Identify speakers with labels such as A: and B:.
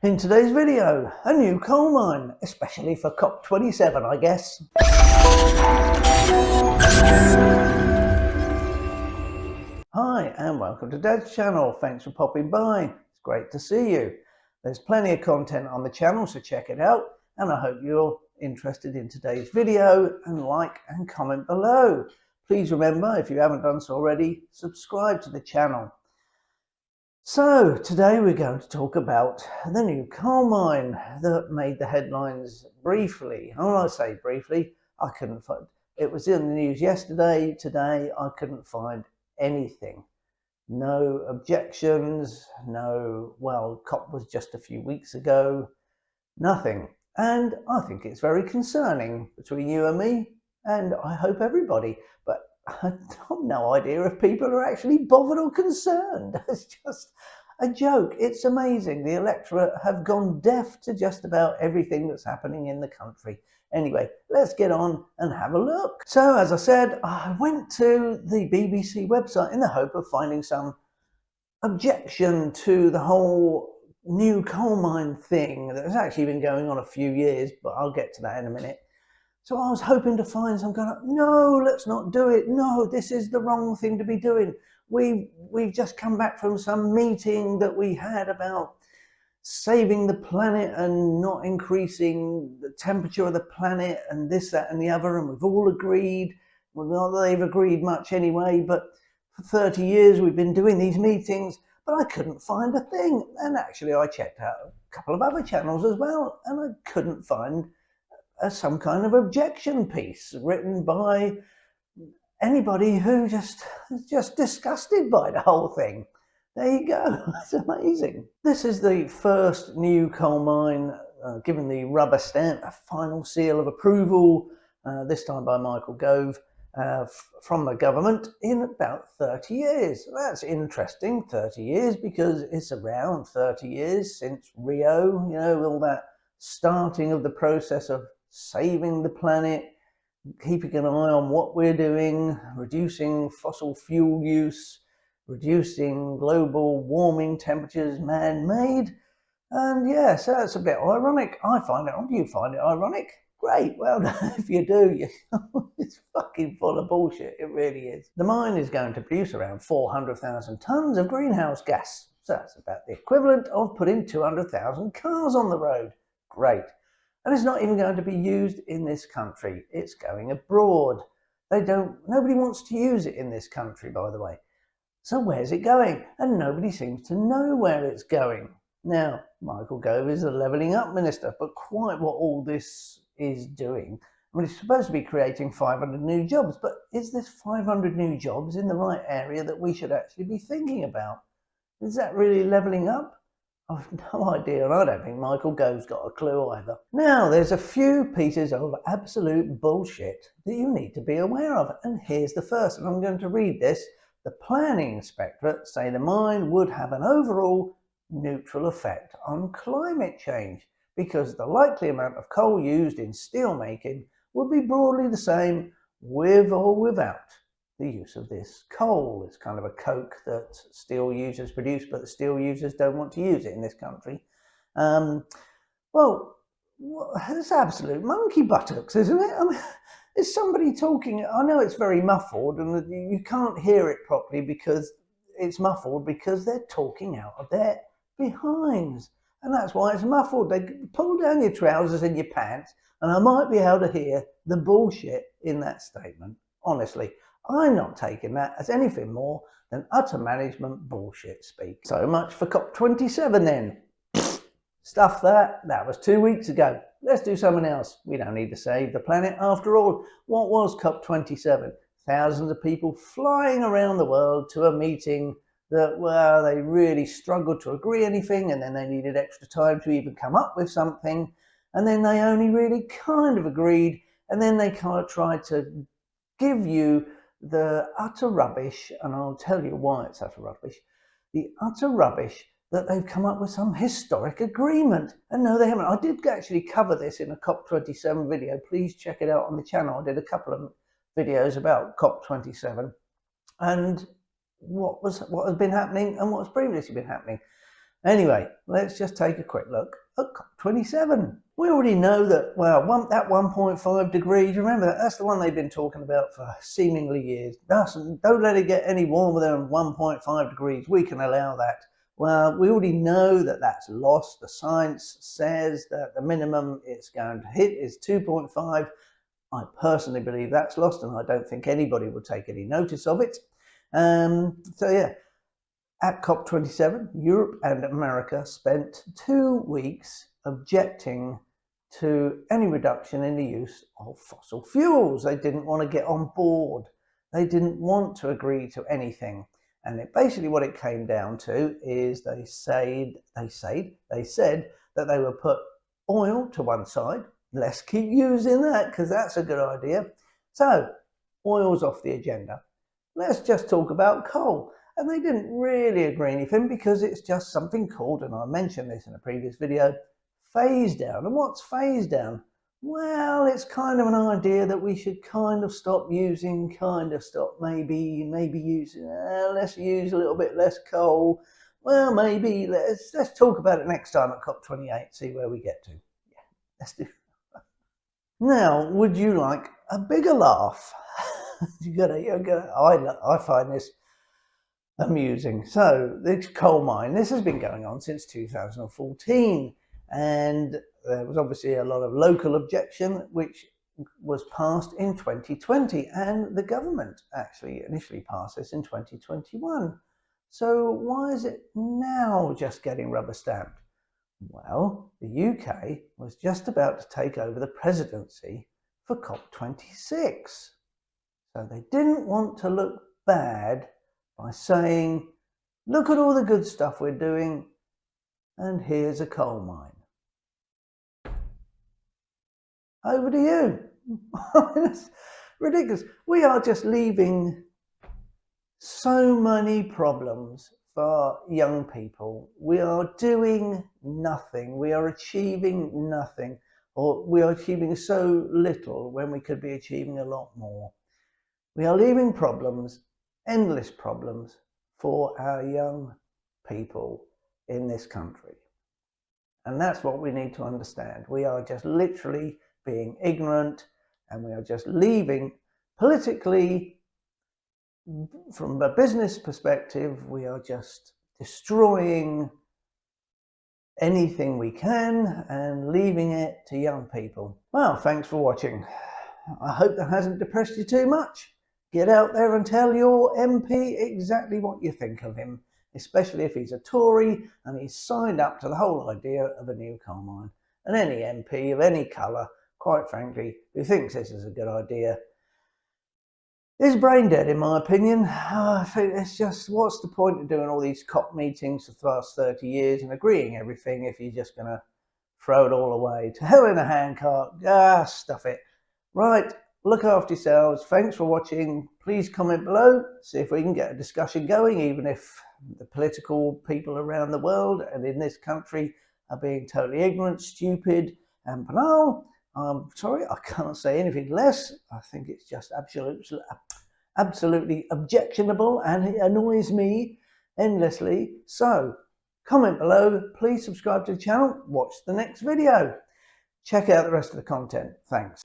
A: In today's video, a new coal mine, especially for COP27, I guess. Hi and welcome to Dad's channel. Thanks for popping by. It's great to see you. There's plenty of content on the channel, so check it out. And I hope you're interested in today's video and like and comment below. Please remember, if you haven't done so already, subscribe to the channel. So today we're going to talk about the new coal mine that made the headlines briefly. And when I say briefly, I couldn't find it. Was in the news yesterday. Today I couldn't find anything. No objections, no, well, COP was just a few weeks ago, nothing. And I think it's very concerning between you and me, and I hope everybody, but I have no idea if people are actually bothered or concerned. It's just a joke. It's amazing. The electorate have gone deaf to just about everything that's happening in the country. Anyway, let's get on and have a look. So, as I said, I went to the BBC website in the hope of finding some objection to the whole new coal mine thing that has actually been going on a few years, but I'll get to that in a minute. So I was hoping to find some kind of, no, let's not do it. No, this is the wrong thing to be doing. We've just come back from some meeting that we had about saving the planet and not increasing the temperature of the planet and this, that and the other. And we've all agreed. Well, not that they've agreed much anyway, but for 30 years we've been doing these meetings, but I couldn't find a thing. And actually I checked out a couple of other channels as well, and I couldn't find some kind of objection piece written by anybody who just disgusted by the whole thing. There you go. It's amazing. This is the first new coal mine given the rubber stamp, a final seal of approval, this time by Michael Gove, from the government in about 30 years. That's interesting, 30 years, because it's around 30 years since Rio, you know, all that starting of the process of saving the planet, keeping an eye on what we're doing, reducing fossil fuel use, reducing global warming temperatures, man-made. And yeah, so that's a bit ironic. I find it. Do you find it ironic? Great. Well, if you do, it's fucking full of bullshit. It really is. The mine is going to produce around 400,000 tons of greenhouse gas. So that's about the equivalent of putting 200,000 cars on the road. Great. And it's not even going to be used in this country. It's going abroad. Nobody wants to use it in this country, by the way. So where's it going? And nobody seems to know where it's going. Now, Michael Gove is the levelling up minister, but quite what all this is doing, I mean, it's supposed to be creating 500 new jobs, but is this 500 new jobs in the right area that we should actually be thinking about? Is that really levelling up? I've no idea, and I don't think Michael Gove's got a clue either. Now, there's a few pieces of absolute bullshit that you need to be aware of, and here's the first, and I'm going to read this. The planning inspectorate say the mine would have an overall neutral effect on climate change because the likely amount of coal used in steel making would be broadly the same with or without the use of this coal. It's kind of a coke that steel users produce, but the steel users don't want to use it in this country. Well, it's absolute monkey buttocks, isn't it? I mean, is somebody talking? I know it's very muffled and you can't hear it properly because it's muffled because they're talking out of their behinds. And that's why it's muffled. They pull down your trousers and your pants, and I might be able to hear the bullshit in that statement. Honestly, I'm not taking that as anything more than utter management bullshit speak. So much for COP27 then. Stuff that was 2 weeks ago. Let's do something else. We don't need to save the planet after all. What was COP27? Thousands of people flying around the world to a meeting that, well, they really struggled to agree anything, and then they needed extra time to even come up with something, and then they only really kind of agreed, and then they kind of tried to give you the utter rubbish, and I'll tell you why it's utter rubbish, the utter rubbish that they've come up with some historic agreement. And no, they haven't. I did actually cover this in a COP27 video. Please check it out on the channel. I did a couple of videos about COP27 and what has been happening and what's previously been happening. Anyway, let's just take a quick look at COP27. We already know that, well, that 1.5 degrees, remember that's the one they've been talking about for seemingly years. Don't let it get any warmer than 1.5 degrees. We can allow that. Well, we already know that that's lost. The science says that the minimum it's going to hit is 2.5. I personally believe that's lost, and I don't think anybody will take any notice of it. So yeah, at COP27, Europe and America spent 2 weeks objecting to any reduction in the use of fossil fuels. They didn't want to get on board. They didn't want to agree to anything. And basically what it came down to is they said that they would put oil to one side. Let's keep using that because that's a good idea. So oil's off the agenda. Let's just talk about coal. And they didn't really agree anything because it's just something called, and I mentioned this in a previous video, phase down. And what's phase down? Well, it's kind of an idea that we should kind of stop using, maybe using, let's use a little bit less coal. Well, maybe let's talk about it next time at COP28, see where we get to. Yeah, let's do. Now, would you like a bigger laugh? I find this amusing. So this coal mine, this has been going on since 2014, and there was obviously a lot of local objection, which was passed in 2020, and the government actually initially passed this in 2021. So why is it now just getting rubber stamped? Well, the UK was just about to take over the presidency for COP26. So they didn't want to look bad by saying, look at all the good stuff we're doing, and here's a coal mine. Over to you. It's ridiculous. We are just leaving so many problems for young people. We are doing nothing. We are achieving nothing, or we are achieving so little when we could be achieving a lot more. We are leaving problems, endless problems, for our young people in this country. And that's what we need to understand. We are just literally being ignorant, and we are just leaving politically, from a business perspective, we are just destroying anything we can and leaving it to young people. Well, thanks for watching. I hope that hasn't depressed you too much. Get out there and tell your MP exactly what you think of him, especially if he's a Tory and he's signed up to the whole idea of a new coal mine. And any MP of any colour, quite frankly, who thinks this is a good idea is brain dead, in my opinion. I think it's just, what's the point of doing all these COP meetings for the last 30 years and agreeing everything if you're just going to throw it all away? To hell in a handcart. Stuff it. Right, look after yourselves. Thanks for watching. Please comment below, see if we can get a discussion going, even if the political people around the world and in this country are being totally ignorant, stupid and banal. I'm sorry, I can't say anything less. I think it's just absolutely objectionable, and it annoys me endlessly. So comment below, please subscribe to the channel, watch the next video, check out the rest of the content. Thanks.